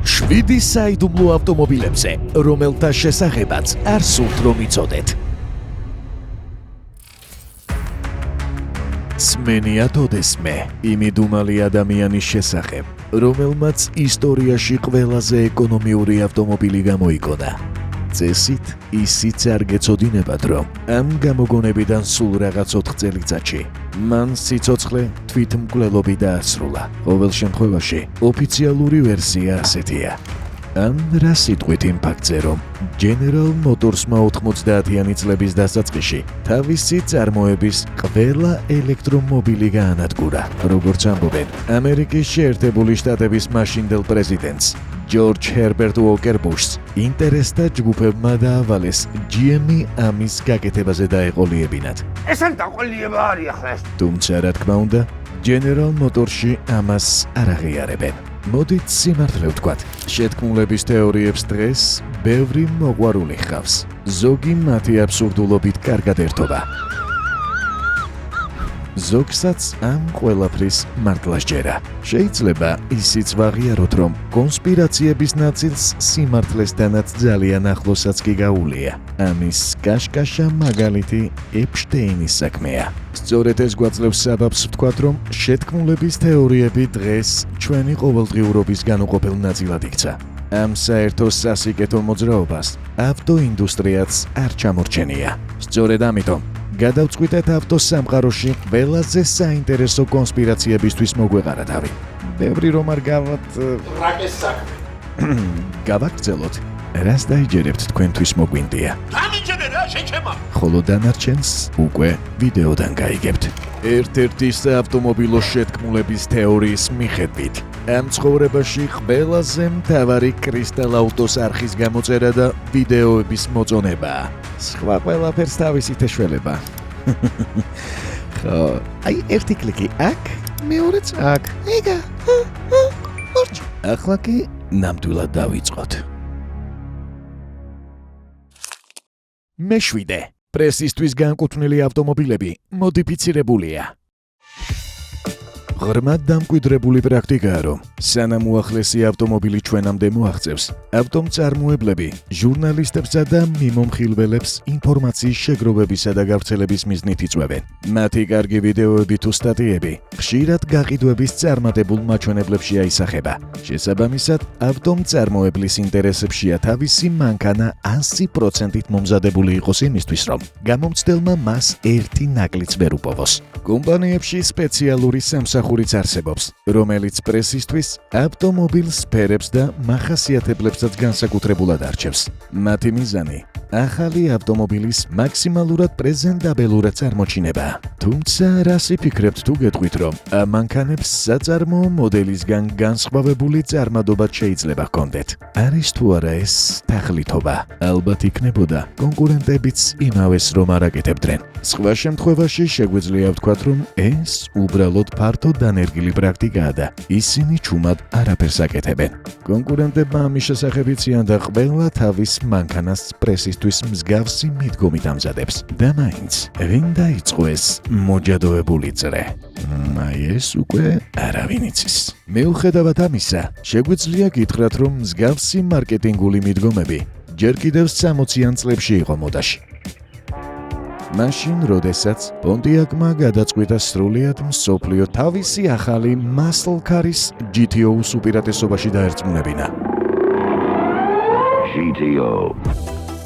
7 საიდუმლო ავტომობილებზე, რომელთა შესახებაც არ სურთ რომ იცოდეთ. სმენიათ ოდესმე, იმიდუმალი ადამიანის შესახებ, რომელმაც ისტორიაში ყველაზე ეკონომიური ავტომობილი გამოიგონა. წესით ისიც არ გეცოდინებათ, რომ ამ გამოგონებიდან სულ რაღაც 4 წელიწადში მან სიცოცხლე თვითმკვლელობით დაასრულა. ყოველ შემთხვევაში, ოფიციალური ვერსია ასეთია. ამ რა სიტყვით იმ ფაქტზე, რომ General Motors-მა 90-იანი წლების დასაწყისში თავისი წარმოების ყველა ელექტრომობილი გაანადგურა. როგორც ამბობენ, ამერიკის შეერთებული შტატების მაშინდელ პრეზიდენტს ჯორჯ ჰერბერტ უოკერ ბუშს ინტერესთა ჯგუფებმა დაავალეს GM-ი ამის გაკეთებაზე დაეყოლიებინათ. ეს არ დაყოლიება არის ახლა ეს. თუმცა რა თქმა უნდა, General Motors-ში ამას არ აღიარებენ. მოდით სიმართლე ვთქვათ, შეთქმულების თეორიებს დღეს ბევრი მოყვარული ჰყავს. ზოგი მათი აბსურდულობით კარგად ერთობა. ზოგსაც ამ ყველაფრის მართლა სჯერა. შეიძლება ისიც ვაღიაროთ, რომ კონსპირაციების ნაწილს სიმართლესთანაც ძალიან ახლოსაც კი გაუვლია. ამის კაშკაშა მაგალითი ეპშტეინის საქმეა. სწორედ ეს გვაძლევს საბაბს ვთქვათ, რომ შეთქმულების თეორიები დღეს ჩვენი ყოველდღიურობის განუყოფელ ნაწილად იქცა. ამ საერთო სასიკეთო მოძრაობას ავტოინდუსტრიაც არ ჩამორჩენია. სწორედ ამიტომ გადავწყვიტეთ ავტოსამყაროში ყველაზე საინტერესო კონსპირაციებისთვის მოგვეყარა თავი. ბევრი რომ არ გავათ რაკეს საქმე. გავაგრძელოთ. რას დაიჯერებთ თქვენთვის მოგვინდია. დამიჯერე რა შეჩემა. ხოლო დანარჩენს უკვე ვიდეოდან გაიგებთ. ერთ-ერთი საავტომობილო შეთქმულების თეორიის მიხედვით, ამ ცხოვრებაში ყველაზე მთავარი კრისტალ აუტოს არხის გამოწერა და ვიდეოების მოწონებაა. სხვა ყველაფერს თავისით ეშველება. ხო, აი ერთი კლიკი აქ, მეორეც აქ. ეგა. ორჩ. ახლა კი ნამდვილად დავიწყოთ. მეშვიდე. პრესისთვის განკუთვნილი ავტომობილები მოდიფიცირებულია. ღრმად დამკვიდრებული პრაქტიკაა, რომ სანამ უახლესი ავტომობილი ჩვენამდე მოაღწევს, ავტომწარმოებლები ჟურნალისტებსა და მიმომხილველებს ინფორმაციის შეგროვებისა და გავრცელების მიზნით იწვევენ. მათი კარგი ვიდეოები თუ სტატიები ხშირად გაყიდვების წარმატებულ მაჩვენებლებში აისახება. შესაბამისად, ავტომწარმოებლის ინტერესებშია თავისი მანქანა 100%-ით მომზადებული იყოს იმისთვის, რომ გამომცდელმა მას ერთი ნაკლიც ვერ უპოვოს. კომპანიებში სპეციალური სამსახურიც არსებობს, რომელიც პრესისთვის ავტომობილს სფერებს და მახასიათებლებსაც განსაკუთრებულად არჩევს. მათი მიზანი ახალი ავტომობილის მაქსიმალურად პრეზენტაბელურად წარმოჩინებაა. თუმცა რას იფიქრებთ თუ გეტყვით, რომ ამ მანქანებს საწარმოო მოდელისგან განსხვავებული წარმადობაც შეიძლება ჰქონდეთ? არის თუ არა ეს თაღლითობა? ალბათ იქნებოდა კონკურენტებიც იმავეს რომ არ აკეთებდნენ. სხვა შემთხვევაში შეგვიძლია ვთქვათ, რომ ეს უბრალოდ ფართო დანერგილი პრაქტიკაა და ისინი ჩუმად არაფერს აკეთებენ. კონკურენტებმა ამის შესახებ იციან და ყველა თავის მანქანას პრესისთვის მსგავსი მიდგომით ამზადებს. და მაინც ვინ დაიწყო ეს მოჯადოებული წრე? აი ეს უკვე არავინ იცის. მიუხედავად ამისა, შეგვიძლია გითხრათ, რომ მსგავსი მარკეტინგული მიდგომები ჯერ კიდევ 60-იან წლებში იყო მოდაში. მაშინ, როდესაც პონტიაკმა გადაწყვიტა სრულიად მსოფლიო თავისი ახალი muscle car-ის GTO-ს უპირატესობაში დაერწმუნებინა. GTO.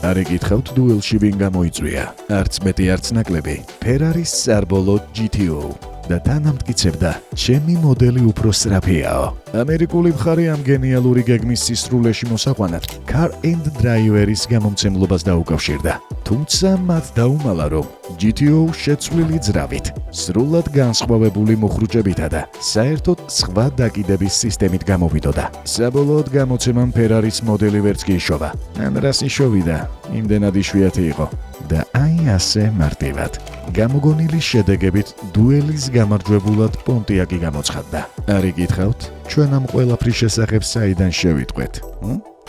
არ იგითხავთ დუელში ვინ გამოიწვია? არც მეტი არც ნაკლები. Ferrari-ს საბოლოო GTO და თანამტკიცებდა, ჩემი მოდელი უფრო სწრაფიაო. ამერიკული მხარე ამ გენიალური გეგმის სისრულეში მოსაყვანად Car and Driver-ის გამომცემლობას დაუკავშირდა. თუმცა მათ დაუმალა, რომ GTO შეცვლილი ძრავით, სრულად განსხვავებული მოხრუჭებითა და საერთოდ სხვა დაკიდების სისტემით გამოვიდოდა. საბოლოოდ გამოცემამ Ferrari-ს მოდელი ვერც კი იშოვა. ან რას იშოვიდა, იმდენად იშვიათი იყო. და აი ასე მარტივად. გამოგონილი შედეგებით დუელის გამარჯვებულად პონტიაკი გამოცხადდა. არ იგითხავთ? ჩვენ ამ ყველაფრის შესახებ საიდან შევიტყვეთ?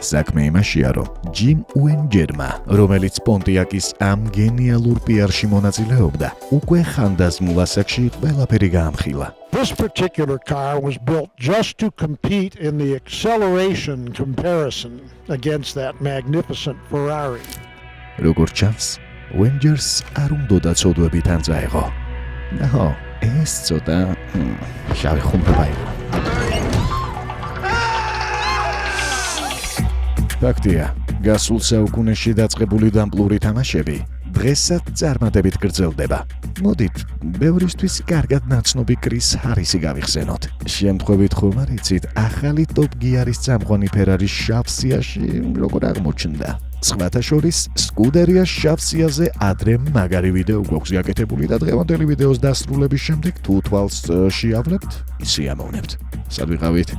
საქმე იმაშია, რომ ჯიმ უენჯერმა, რომელიც პონტიაკის ამ გენიალურ პიარში მონაწილეობდა, უკვე ხანდაზმულ ასაკში ყველაფერი გაამხილა. This particular car was built just to compete in the acceleration comparison against that magnificent Ferrari. როგორც ჩანს, უენჯერს არ უნდოდა ცოდვები თან წაეღო. ნაჰო, ეს ცოტა შავი ხუმრობა იყო. ფაქტია, გასულ საუკუნეში დაწყებული დამპლური თამაშები დღესაც წარმატებით გრძელდება. მოდით, ბევრისთვის კარგად ნაცნობი კრის ჰარისი გავიხსენოთ. შემთხვევით ხომ არ იცით, ახალი ტოპ გიარის წამყვანი ფერარის შავ სიაში როგორ აღმოჩნდა. სხვათა შორის, სკუდერია შავ სიაზე ადრე მაგარი ვიდეო გვაქვს გაკეთებული და დღევანდელი ვიდეოს დასრულების შემდეგ თუ თვალს შეავლებთ, სიამოვნებთ. სად ვიყავით?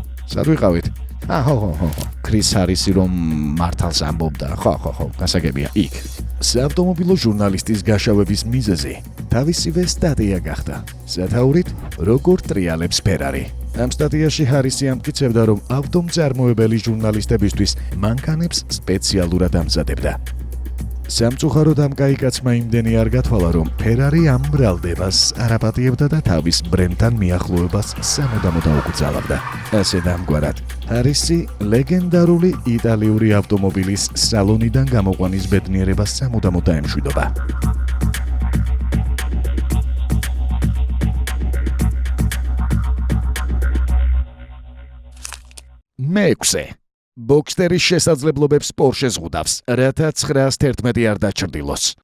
ხო. კრის ჰარისი რომ მართალს ამბობდა. ხო, გასაგებია იქ. საავტომობილო ჟურნალისტის გაშავების მიზეზი თავისივე სტატია გახდა. სათაურით, როგორ ტრიალებს ფერარი. ამ სტატიაში ჰარისი ამტკიცებდა, რომ ავტომწარმოებელი ჟურნალისტებისთვის მანქანებს სპეციალურად ამზადებდა. სამწუხაროდ ამ კაიკაცმა იმდენი არ გათვალა, რომ ფერარი ამ ბრალდებას არაპატიებდა და თავის ბრენდთან მიახლოებას სამუდამოდ აუკრძალავდა. ასე დამგვარად, ჰარისი ლეგენდარული იტალიური ავტომობილის სალონიდან გამოყვანის ბედნიერებას სამუდამოდ დაემშვიდობა. მეექვსე. ბოქსტერის შესაძლებლობებს პორშე ზღუდავს, რათა 911 არ დაჩრდილოს.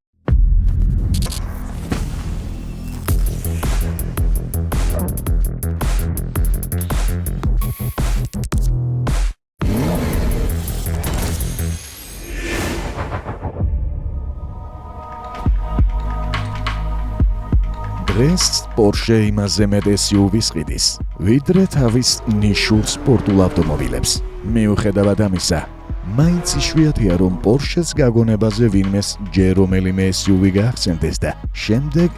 დღეს პორშე იმაზე მეტ SUV-ს ყიდის, ვიდრე თავის ნიშურ სპორტულ ავტომობილებს. მიუხედავად ამისა, მაინც იშვიათია, რომ პორშეს გაგონებაზე ვინმეს ჯერ რომელიმე SUV გაახსენდეს და შემდეგ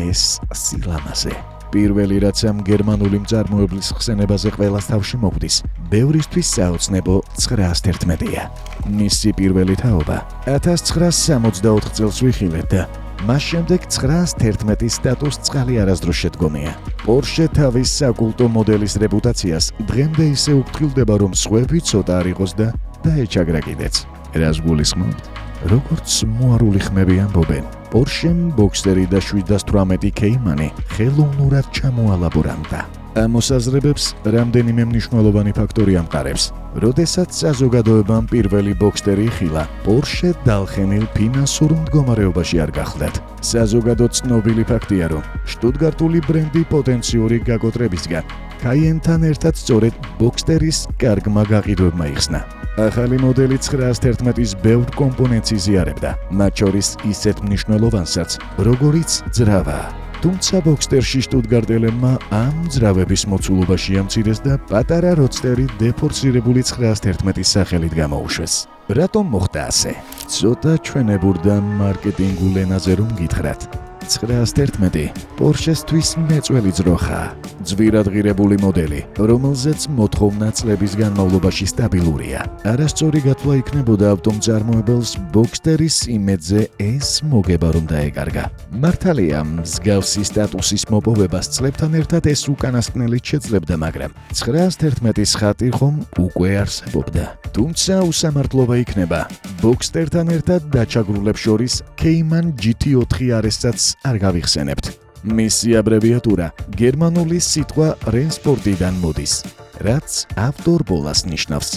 ეს სილამაზე. პირველი რაც ამ გერმანული მწარმოებლის ხსენებაზე ყველას თავში მოგვდის, ბევრისთვის საოცნებო 911-ია. მისი პირველი თაობა 1964 წელს ვიხილეთ და მას შემდეგ 911-ის სტატუსს წყალი არასდროს შედგომია. პორშე თავის საკულტო მოდელის რეპუტაციას დღემდე ისე უფრთხილდება, რომ სხვები ცოტა არ იყოს და დაეჩაგრა კიდეც. რას გულისხმობთ? როგორც მოარული ხმები ამბობენ, პორშემ ბოქსტერი და 718 კეიმანი ხელოვნურად ჩამოალაბორანტა. ამ მოსაზრებებს რამდენიმე მნიშვნელოვანი ფაქტორი ამყარებს. როდესაც საზოგადოებამ პირველი ბოქსტერი იხილა, პორშე დალხენილ ფინანსურ მდგომარეობაში არ გახლდათ. საზოგადოდ ცნობილი ფაქტია, რომ შტუტგარტული ბრენდი პოტენციური გაკოტრებისგან კაიენთან ერთად სწორედ ბოქსტერის კარგმა გაყიდვებმა იხსნა. ახალი მოდელი 911-ის ბევრ კომპონენტს იზიარებდა, მათ შორის ისეთ მნიშვნელოვანსაც, როგორიც ძრავა. თუმცა ბოქსტერში შტუტგარტელებმა ამ ძრავების მოცულობაში ამცირეს და პატარა როდსტერი დეფორსირებული 911-ის სახელით გამოუშვეს. რატომ მოხდა ასე? ცოტა ჩვენებურ და მარკეტინგულ ენაზე რომ გითხრათ, 911 პორშესთვის მეწველი ძროხაა. ძვირად ღირებული მოდელი, რომელზეც მოთხოვნა წლების განმავლობაში სტაბილურია. არასწორი გათვლა იქნებოდა ავტომწარმოებელს ბოქსტერის იმედზე ეს მოგება რომ დაეკარგა. მართალია, მსგავსი სტატუსის მოპოვებას წლებთან ერთად ეს უკანასკნელიც შეძლებდა, მაგრამ 911-ის ხატი ხომ უკვე არსებობდა. თუმცა უსამართლობა იქნება ბოქსტერთან ერთად დაჩაგრულებს შორის Cayman GT4 RS-საც არ გავიხსენებთ. მისი აბრევიატურა გერმანული სიტყვა რენსპორტიდან მოდის, რაც ავტორბოლას ნიშნავს.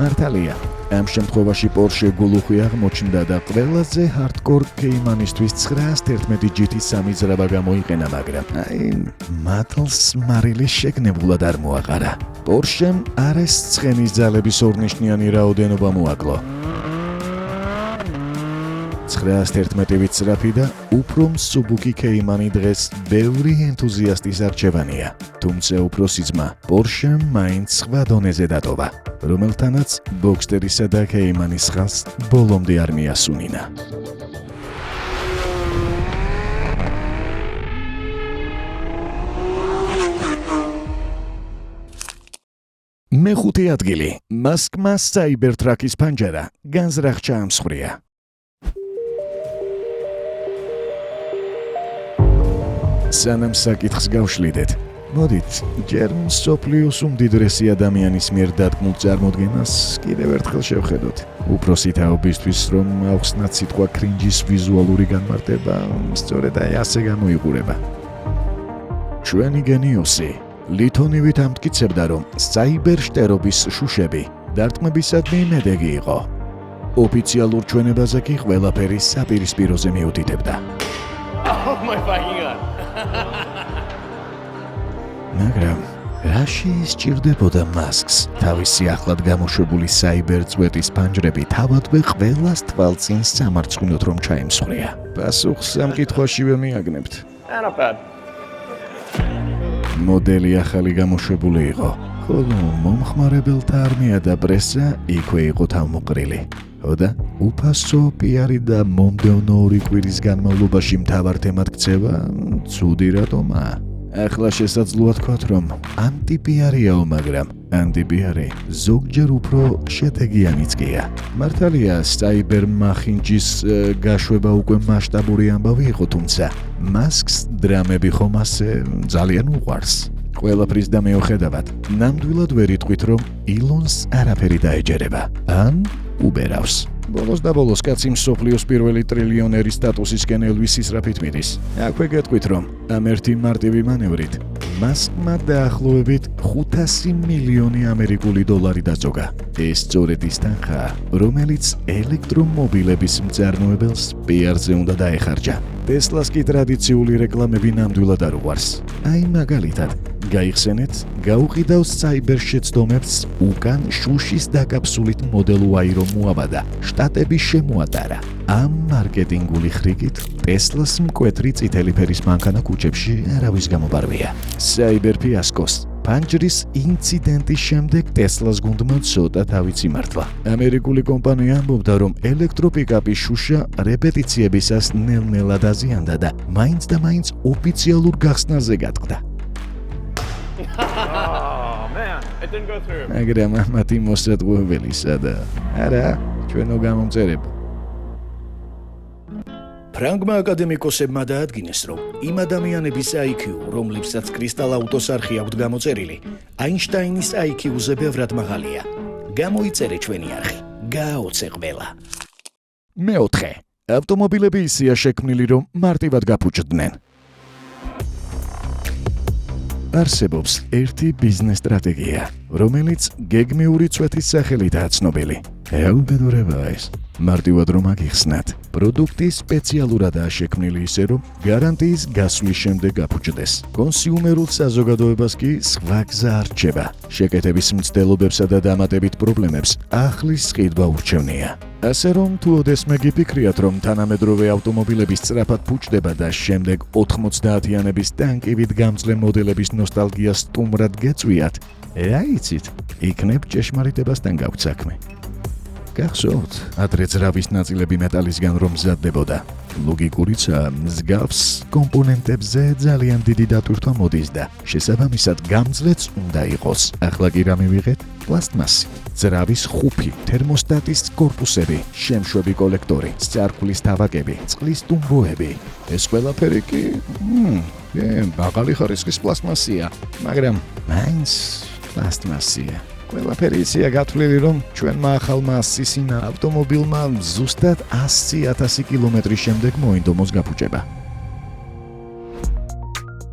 მართალია, ამ შემთხვევაში პორშე გულუხვი აღმოჩნდა და ყველაზე ჰარდკორ კეიმანისთვის 911 GT3 ძრავა გამოიყენა, მაგრამ მატლს მარილი შეგნებულად არ მოაყარა. პორშემ RS ცხენის ძალების ორნიშნიანი რაოდენობა მოაკლო. 911 ვიწრაფი და უფრო მსუბუქი კეიმანი დღეს ბევრი ენთუზიასტის არჩევანია. თუმცა უფროსი ძმა პორშემ მაინც სხვა დონეზე დატოვა, რომელთანაც ბოქსტერისა და კეიმანის ხაზს ბოლომდე არ მიასუნინა. მეხუთე ადგილი. მასკმა Cybertruck-ის ფანჯარა განზრახ ჩაამსხვრია. სანამ საკითხს გავშლიდეთ, მოდით, ჯერ მსოფლიოს უმდიდრესი ადამიანის მიერ დადგმულ წარმოდგენას კიდევ ერთხელ შევხედოთ. უფროსი თაობისთვის, რომ ავხსნათ სიტყვა კრინჯის ვიზუალური განმარტება, სწორედ აი ასე გამოიყურება. ჩვენი გენიოსი ლითონივით ამტკიცებდა, რომ საიბერშტერობის შუშები დარტყმებისადმი იმედეგი იყო. ოფიციალურ ჩვენებაზე კი ყველაფერი საპირისპიროზე მიუთითებდა. Oh my god. მაგრამ რაში სჭირდებოდა მასკს თავისი ახლად გამოშვებული საიბერწვეტის ფანჯრები თავადვე ყველას თვალწინ სამარცხვინოდ რომ ჩაემსხვრია? პასუხს ამ კითხვაშივე მიაგნებთ. Not bad. მოდელი ახალი გამოშვებული იყო, ხოლო მომხმარებელთა არმია და პრესა იქვე იყო თავმოყრილი. და უფასო პიარი და მომდევნო 2 კვირის განმავლობაში მთავარ თემად ქცევა ცუდი რატომა? ახლა შესაძლოა თქვათ, რომ ანტიპიარიაო, მაგრამ ანტიპიარი ზოგჯერ უფრო შედეგიანიც გია. მართალია, საიბერმახინჯის გაშვება უკვე მასშტაბური ამბავი იყო, თუმცა მასკს დრამები ხომ ასე ძალიან უყვარს. ყველაფრის და მეოხედავად, ნამდვილად ვერ იტყვით, რომ ილონს არაფერი დაეჯერება. ან უბერავს. ბოლოს და ბოლოს კაცი მსოფლიოს პირველი ტრილიონერი სტატუსისკენ ელვის ისრაფით მიდის. აქვე გეტყვით, რომ ამ ერთი მარტივი მანევრით მასკმა დაახლოებით 500 მილიონი ამერიკული დოლარი დაწოგა. ეს სწორედ ის თანხაა, რომელიც ელექტრომობილების მწარმოებელს პიარზე უნდა დაეხარჯა. ტესლას კი ტრადიციული რეკლამები ნამდვილად არ უყვარს. აი მაგალითად, გაიხსენეთ, გაუყიდავს საიბერ შეცდომებს უკან შუშის დაკაფსულით მოდელ Y რომ მოაბადა, შტატები შემოატარა. ამ მარკეტინგული ხრიგით ტესლას მკვეთრი წითელი ფერის მანქანა ქუჩებში არავის გამობარვია. საიბერ ფიასკოს ფანჯრის ინციდენტის შემდეგ ტესლას გუნდმა ცოტა თავიც იმართლა. ამერიკული კომპანია ამბობდა, რომ ელექტროპიკაპის შუშა რეპეტიციებისას ნელ-ნელა დაზიანდა და მაინც და მაინც ოფიციალურ გახსნაზე გატყდა. Oh man, it didn't go through. მაგრამ ამათი მოსაწყვეტელისა და არა, ჩვენო გამომწერებო. ფრანგმა აკადემიკოსებმა დაადგინეს, რომ იმ ადამიანების IQ, რომლებსაც კრისტალ აუტოს არხი აქვთ გამოწერილი, აინშტაინის IQ-ზე ბევრად მაღალია. გამოიწერე ჩვენი არხი, გააოცე ყველა. მეოთხე, ავტომობილები ისეა შექმნილი, რომ მარტივად გაფუჭდნენ. არსებობს ერთი ბიზნეს სტრატეგია, რომელიც გეგმიური წვეთის სახელითაა ცნობილი. ეუბედურებაა ეს. მარტივად რომ აგიხსნათ, პროდუქტი სპეციალურადაა შექმნილი ისე, რომ გარანტიის გასვლის შემდეგ გაფუჭდეს. კონსიუმერულ საზოგადოებას კი სხვა გზა არ რჩება. შეკეთების მცდელობებსა და დამატებით პრობლემებს ახლის ყიდვა ურჩევნია. ასე რომ თუ ოდესმე გიფიქრიათ, რომ თანამედროვე ავტომობილების სწრაფად ფუჭდება და შემდეგ 90-იანების ტანკივით გამძლე მოდელების ნოსტალგია სტუმრად გეწვიათ, რა იცით, იქნებ ჭეშმარიტებასთან გაქვთ საქმე. გახსოვთ, ადრე ძრავის ნაწილები მეტალისგან რომ მზადდებოდა. ლოგიკურიცაა, მსგავს კომპონენტებზე ძალიან დიდი დატვირთვა მოდის და შესაბამისად გამძლეც უნდა იყოს. ახლა კი რა მივიღეთ? პლასტმასი, ძრავის ხუფი, თერმოსტატის კორპუსები, შემშვები კოლექტორი, სარკმლის თავაკები, წყლის ტუმბოები. ეს ყველაფერი კი მაღალი ხარისხის პლასტმასია, მაგრამ მაინც პლასტმასია. ყველაფერი ისეა გათვლილი, რომ ჩვენმა ახალმა სისინა ავტომობილმა ზუსტად 100,000 კილომეტრის შემდეგ მოინდომოს გაფუჭება.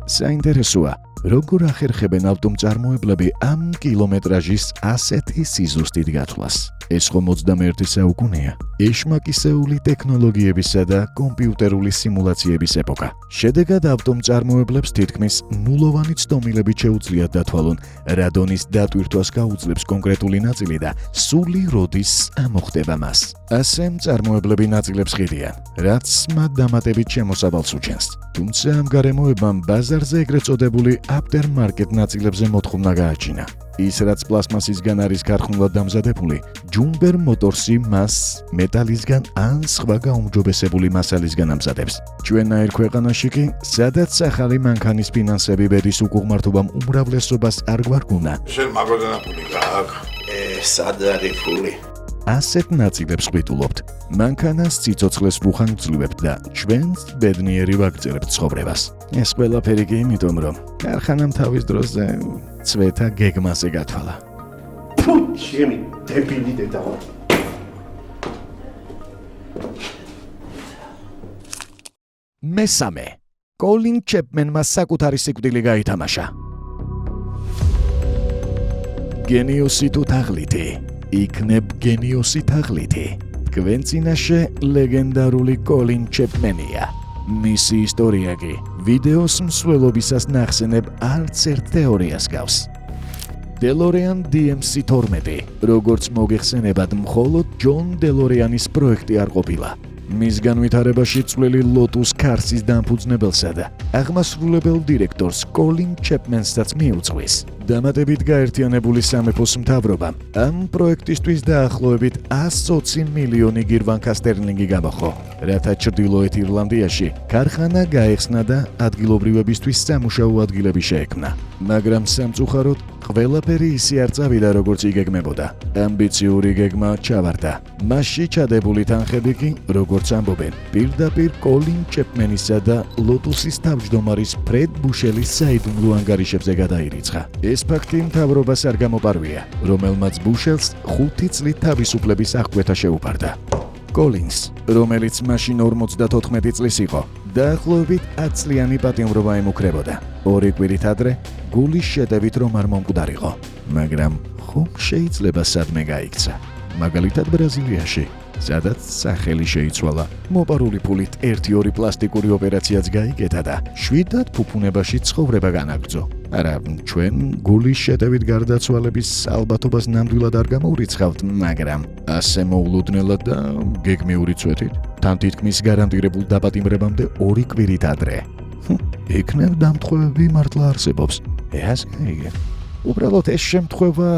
საინტერესოა, როგორ ახერხებენ ავტომწარმოებლები ამ კილომეტრაჟის ასეთი სიზუსტით გათვლას. ეს ხომ 21 საუკუნეა, ეშმაკისეული ტექნოლოგიებისა და კომპიუტერული სიმულაციების ეპოქა. შედეგად ავტომწარმოებლებს თითქმის ნულოვანი ცდომილებით შეუძლიათ დათვალონ, რა დონის დატვირთვას გაუძლებს კონკრეტული ნაწილი და სული როდის ამოხდება მას. ასე მწარმოებლები ნაწილებს ყიდიან, რაც მათ დამატებით შემოსავალს უჩენს. თუმცა ამ გარემოებამ ბაზარზე ეგრეთ წოდებული aftermarket ნაწილებზე მოთხოვნა გააჩინა. ის, რაც პლასმასისგან არის ქარხნულად დამზადებული, Jumper Motors-ი მას მეტალისგან ან სხვა გაუმჯობესებული მასალისგან ამზადებს. ჩვენაირ ქვეყანაში კი, სადაც ახალი მანქანის ფინანსები ბედის უკუღმართობამ უმრავლესობას არ გვარგუნა. შენ მაგოდანა ფული გააქვს? სად არის ფული? ასეთ ნაწილებს ღვიტულობთ. მანქანას ციცოცხლეს ვუხანგრძლივებთ და ჩვენს ბედნიერი ვაგრძელებთ ცხოვრებას. ეს ყველაფერი კი იმიტომ, რომ ქარხანამ თავის დროზე წვეთა გეგმაზე გათვალა. ფუ, ჩემი დებილი დედაო. მესამე. კოლინ ჩეპმენმა საკუთარი სიკვდილი გაითამაშა. გენიოსი თუ თაღლითი, იქნებ გენიოსი თაღლითი. თქვენ წინაშე ლეგენდარული კოლინ ჩეპმენია. მისი ისტორია კი ვიდეოს მსვლელობისას ნახსენებ არც ერთ თეორიას გავს. DeLorean DMC-12, როგორც მოგეხსენებათ, მხოლოდ ჯონ დელორიანის პროექტი არ ყოფილა. მის განვითარებაში წვლილი ლოტუს ქარსის დამფუძნებელსა და აღმასრულებელ დირექტორს კოლინ ჩეპმენსაც მიუძღვის. დამატებით გაერთიანებული სამეფოს მთავრობამ ამ პროექტისთვის დაახლოებით 120 მილიონი გირვანკა სტერლინგი გამოხო, რათა ჩრდილოეთ ირლანდიაში ქარხანა გაეხსნა და ადგილობრივებისთვის სამუშაო ადგილები შეექმნა. მაგრამ სამწუხაროდ ყველაფერი ისე არ წავიდა, როგორც იგეგმებოდა. ამბიციური გეგმა ჩავარდა. მასში ჩადებული თანხები კი, როგორც ამბობენ, პირდაპირ კოლინ ჩეპმენისა და ლოტუსის თავმჯდომარის ფრედ ბუშელის საიდუმლო ანგარიშებზე გადაირიცხა. ეს ფაქტი მთავრობას არ გამოპარვია, რომელმაც ბუშელს 5 წლით თავისუფლების აღკვეთა შეუპარდა. კოლინს, რომელიც მაშინ 54 წლის იყო, დაახლოებით 10 წლიანი პატიმრობა ემუქრებოდა. 2 კვირით ადრე გულის შეტევით რომ არ მომკვდარიყო, მაგრამ ხომ შეიძლება სადმე გაიქცა. მაგალითად ბრაზილიაში, სადაც სახელი შეიცვალა. მოპარული ფულით 1-2 პლასტიკური ოპერაციაც გაიგეთა და შვიდად ფუფუნებაში ცხოვრება განაგრძო. არა, ჩვენ გულის შეტევით გარდაცვალების ალბათობას ნამდვილად არ გამოვრიცხავთ, მაგრამ ასე მოულოდნელად და გეგმიური წვეთით, თან თითქმის გარანტირებულ დაპატიმრებამდე 2 კვირით ადრე. იქნებ დამთხოვები მართლა არსებობს. ეს გაიგე. უბრალოდ ეს შემთხვევა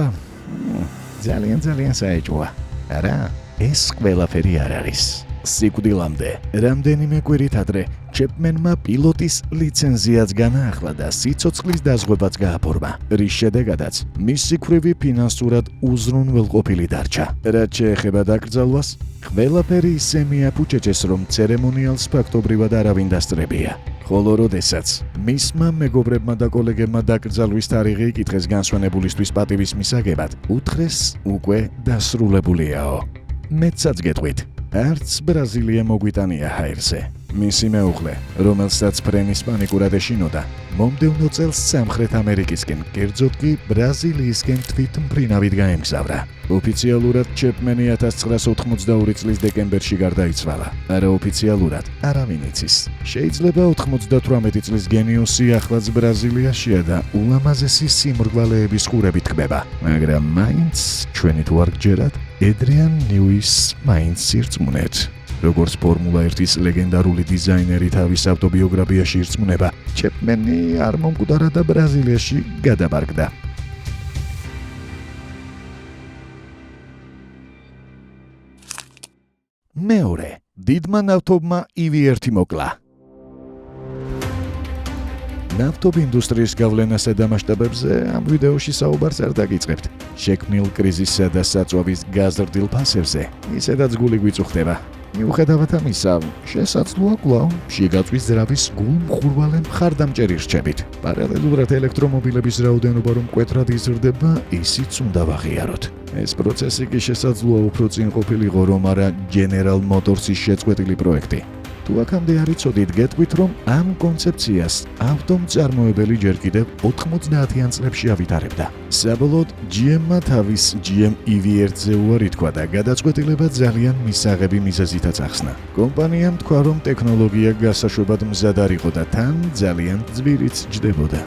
ძალიან საეჭვოა. არა, ეს ყველაფერი არ არის. სიკვდილამდე, რამდენიმე კვირით ადრე, ჩეპმენმა პილოტის ლიცენზიაც განაახლა და სიცოცხლის დაზღვევაც გააფორმა, რის შედეგადაც მისი ქვრივი ფინანსურად უზრუნველყოფილი დარჩა. რაც შეეხება დაკრძალვას, ყველაფერი ისე მიაფუჭეჭეს, რომ ცერემონიალს ფაქტობრივად არავინ დასწრებია. ხოლო როდესაც მისმა მეგობრებმა და კოლეგებმა დაკრძალვის თარიღი იკითხეს განსვენებულისთვის პატივის მისაგებად, უთხრეს უკვე დასრულებულიაო. მეცაც გეტყვით, არც ბრაზილია მოგვიტანია ჰაერზე. მისი მეუღლე, რომელსაც ფრენის პანიკურად ეშინოდა, მომდევნო წელს სამხრეთ ამერიკისკენ, კერძოდ კი ბრაზილიისკენ თვითმფრინავით გაემგზავრა. ოფიციალურად ჩეპმენი 1982 წლის დეკემბერში გარდაიცვალა. არაოფიციალურად არავინ იცის. შეიძლება 98 წლის გენიოსი ახლაც ბრაზილიაშია და ულამაზესი სიმრგვალეების ყურებით დგება, მაგრამ მაინც ჩვენი თუ არ გჯერათ, ედრიან ნიუის მაინც სირწმუნეთ. როგორც ფორმულა 1-ის ლეგენდარული დიზაინერი თავის ავტობიოგრაფიაში ირწმუნება, ჩეპმენი არ მომკვდარა და ბრაზილიაში გადაბარგდა. მეორე, დიდმა ნავთობმა ივი-1 მოკლა. ნავთობ ინდუსტრიის გავლენასა და მასშტაბებზე ამ ვიდეოში საუბარს არ დაგიწყებთ. შექმნილ კრიზისსა და საწვავის გაზრდილ ფასებზე ისედაც გული გვიწუხდება. მიუხედავად ამისა, შესაძლოა კვლავ შიგაწვის ძრავის გულმხურვალე მხარდამჭერი რჩებით. პარალელურად ელექტრომობილების რაოდენობა რომ მკვეთრად იზრდება, ისიც უნდა ვაღიაროთ. ეს პროცესი კი შესაძლოა უფრო წინ ყოფილიყო, რომ არა General Motors-ის შეწყვეტილი პროექტი. თუ აქამდე არ იცოდით, გეტყვით, რომ ამ კონცეფციას ავტომწარმოებელი ჯერ კიდევ 90-იან წლებში ავითარებდა. საბოლოოდ GM-მა თავის GM EV1-ზე უარი თქვა და გადაწყვეტილება ძალიან მისაღები მიზეზითაც ახსნა. კომპანიამ თქვა, რომ ტექნოლოგია გასაშვებად მზად არ იყო და თან ძალიან ძვირიც ჯდებოდა.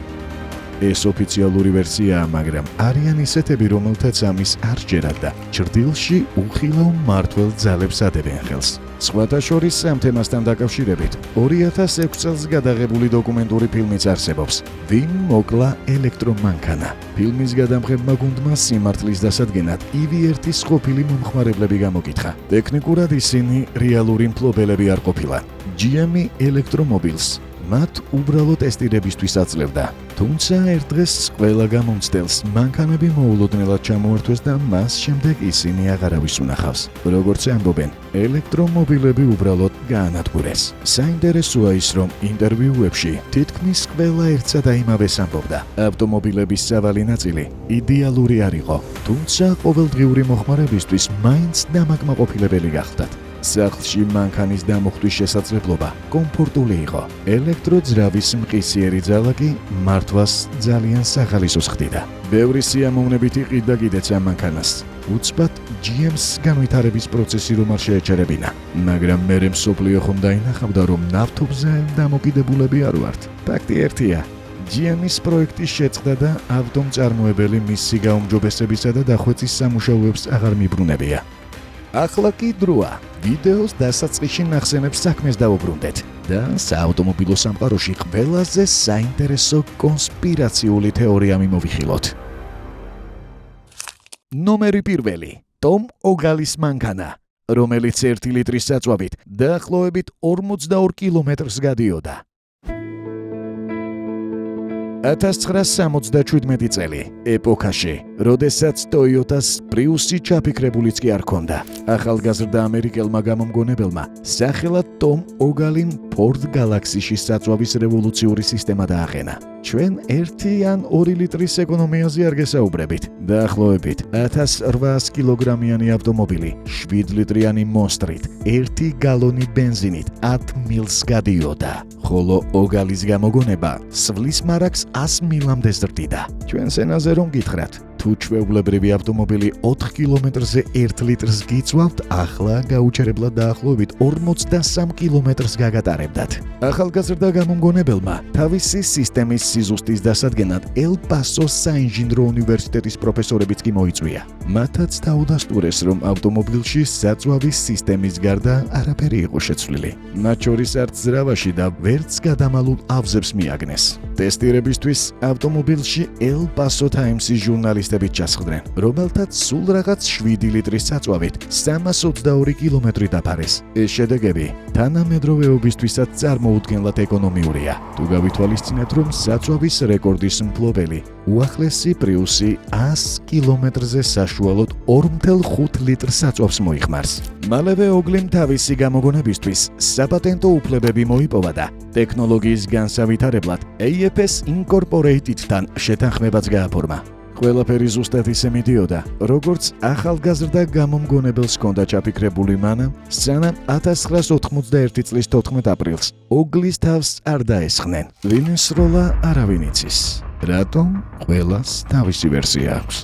ეს ოფიციალური ვერსიაა, მაგრამ არიან ისეთები, რომელთაც ამის არ სჯერათ და ჭრდილში უხილავ მმართველ ძალებს ადებენ ხელს. სხვათა შორის ამ თემასთან დაკავშირებით 2006 წელს გადაღებული დოკუმენტური ფილმიც არსებობს. ვინ მოკლა ელექტრომანქანა? ფილმის გადამღებმა გუნდმა სიმართლის დასადგენად EV1-ის ყოფილი მომხმარებლები გამოკითხა. ტექნიკურად ისინი რეალური მფლობელები არ ყოფილან. GM-ი ელექტრომობილს მათ უბრალოდ ტესტირებისთვის აძლევდა. თუმცა ერთ დღეს ყველა გამომცდელს მანქანები მოულოდნელად ჩამოართვეს და მას შემდეგ ისინი აღარავის უნახავს. როგორც ამბობენ, ელექტრომობილები უბრალოდ გაანადგურეს. საინტერესოა ის, რომ ინტერვიუებში თითქმის ყველა ერთსა და იმავეს ამბობდა. ავტომობილების სავალი ნაწილი იდეალური არ იყო, თუმცა ყოველდღიური მოხმარებისთვის მაინც დამაკმაყოფილებელი გახდათ. სახლში მანქანის დამუხტვის შესაძლებლობა კომფორტული იყო. ელექტროძრავის მყისიერი ძალა კი მართვას ძალიან სახალისოს ხდიდა. ბევრი სიამოვნებით იყიდა კიდეც ამ მანქანას. უცბად GM-ს განვითარების პროცესი რომ არ შეეჩერებინა, მაგრამ მერე მსოფლიო ხომ დაინახავდა, რომ ნავთობზე დამოკიდებულები არ ვართ. ფაქტი ერთია. GM-ის პროექტის შეწყდა და ავტომწარმოებელი მისი გაუმჯობესებისა და დახვეწის სამუშაოებს აღარ მიბრუნებია. ახლა კი დროა ვიდეოს დასაწყისში ნახსენებს საქმეს დავუბრუნდეთ და საავტომობილო სამყაროში ყველაზე საინტერესო კონსპირაციული თეორია მიმოვიხილოთ. ნომერი 1. ტომ ოგალის მანქანა, რომელიც 1 ლიტრის საწვავით დაახლოებით 42 კილომეტრს გადიოდა. 1977 წელი, ეპოქაში, როდესაც Toyota's Prius-ი ჩაფიქრებულიც კი არ ქონდა. ახალგაზრდა ამერიკელმა გამომგონებელმა სახელად ტომ ოგალიმ Ford Galaxy-ში საწვავის რევოლუციური სისტემა დააყენა. ჩვენ 1 ან 2 ლიტრის ეკონომიაზე არ გესაუბრებით. დაახლოებით 1800 კილოგრამიანი ავტომობილი 7 ლიტრიანი მონსტრით 1 გალონი ბენზინით 10 მილს გადიოდა. ხოლო ოგალის გამოგონება სვლის მარაგს 100 მილამდე ზრდიდა. ჩვენ სენაზე რომ გითხრათ, თუ ჩვეულებრივი ავტომობილი 4 კილომეტრზე 1 litrს გიწვავთ, ახლა გაუჩერებლად დაახლოებით 43 კილომეტრს გაგატარებდათ. ახალგაზრდა გამომგონებელმა თავისი სისტემის სიზუსტის დასადგენად ელ პასოს საინჟინრო უნივერსიტეტის პროფესორებიც კი მოიწვია. მათაც დაუდასტურეს, რომ ავტომობილში საწვავის სისტემის გარდა არაფერი იყო შეცვლილი. მათ შორის არც ძრავაში და ვერც გადამალულ ავზებს მიაგნეს. ტესტირებისთვის ავტომობილში ელ პასო ტაიმსის ჟურნალისტები ჩასხდნენ, რომელთაც სულ რაღაც 7 ლიტრის საწვავით 322 კილომეტრი დაფარეს. ეს შედეგები თანამედროვეობისთვისაც წარმოუდგენლად ეკონომიურია. თუ გავითვალისწინებთ, რომ საწვავის რეკორდის მფლობელი უახლესი პრიუსი 100 კილომეტრზე საშუალოდ 2.5 ლიტრს საწვავს მოიხმარს. მალევე ოგლიმ თავისი გამოგონებისთვის საპატენტო უფლებები მოიპოვა და ტექნოლოგიის განსავითარებლად AFS Incorporated-თან შეთანხმებაც გააფორმა. ყველაფერი ზუსტად ისე მიდიოდა, როგორც ახალგაზრდა გამომგონებელს ჰქონდა ჩაფიქრებული მანამ, სანამ 1991 წლის 14 აპრილს ოგლის თავს არ დაესხნენ. ვინეს როლა არავინ იცის. რატომ ყველას თავისი ვერსია აქვს.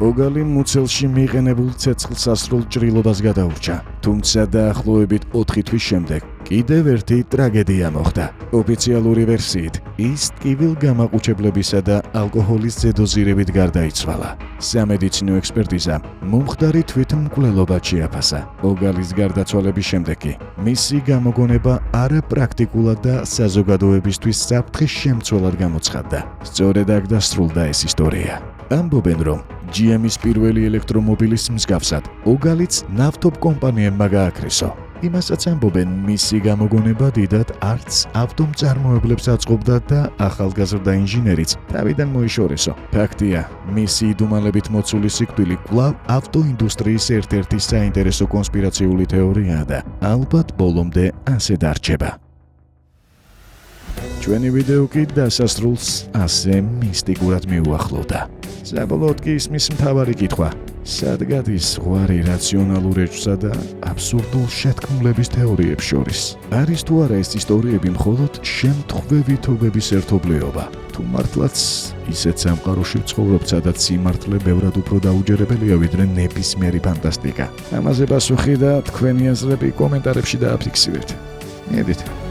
ოგალი მუცელში მიყენებულ ცეცხლსასროლ ჭრილობას გადაურჩა, თუმცა დაახლოებით 4 თვის შემდეგ კიდევ ერთი ტრაგედია მოხდა. ოფიციალური ვერსიით, ის ტკივილ გამაყუჩებლებისა და ალკოჰოლის ზედოზირებით გარდაიცვალა. სამედიცინო ექსპერტიზამ მომხდარი თვითმკვლელობა შეაფასა. ოგალის გარდაცვალების შემდეგ კი მისი გამოგონება არაპრაქტიკულად და საზოგადოებისთვის საფრთხის შემცველად გამოცხადდა. სწორედ აქ დასრულდა ეს ისტორია. ამბობენ, რომ GM-ის პირველი ელექტრომობილის მსგავსად ოგალიც ნავთობ კომპანიებმა გააქრისო. იმასაც ამბობენ, მისი გამოგონება დიდად არც ავტომწარმოებლებს აწყობდა და ახალგაზრდა ინჟინერიც თავიდან მოიშორესო. ფაქტია, მისი იდუმალებით მოცული სიკვდილი კვლავ ავტოინდუსტრიის ერთ-ერთი საინტერესო კონსპირაციული თეორიაა და ალბათ ბოლომდე ასე დარჩება. ჩვენი ვიდეო კი დასასრულს ასე მისტიკურად მიუახლოვდა. საბოლოოდ კი ისმის მთავარი კითხვა: სად გადის ზღვარი რაციონალურ ეჭვსა და აბსურდულ შეთქმულების თეორიებს შორის? არის თუ არა ეს ისტორიები მხოლოდ შემთხვევითობების ერთობლიობა? თუ მართლაც ისეთ სამყაროში ვცხოვრობთ, სადაც სიმართლე ბევრად უფრო დაუჯერებელია ვიდრე ნებისმიერი ფანტასტიკა? ამაზე პასუხი და თქვენი აზრები კომენტარებში დააფიქსირეთ. მედით.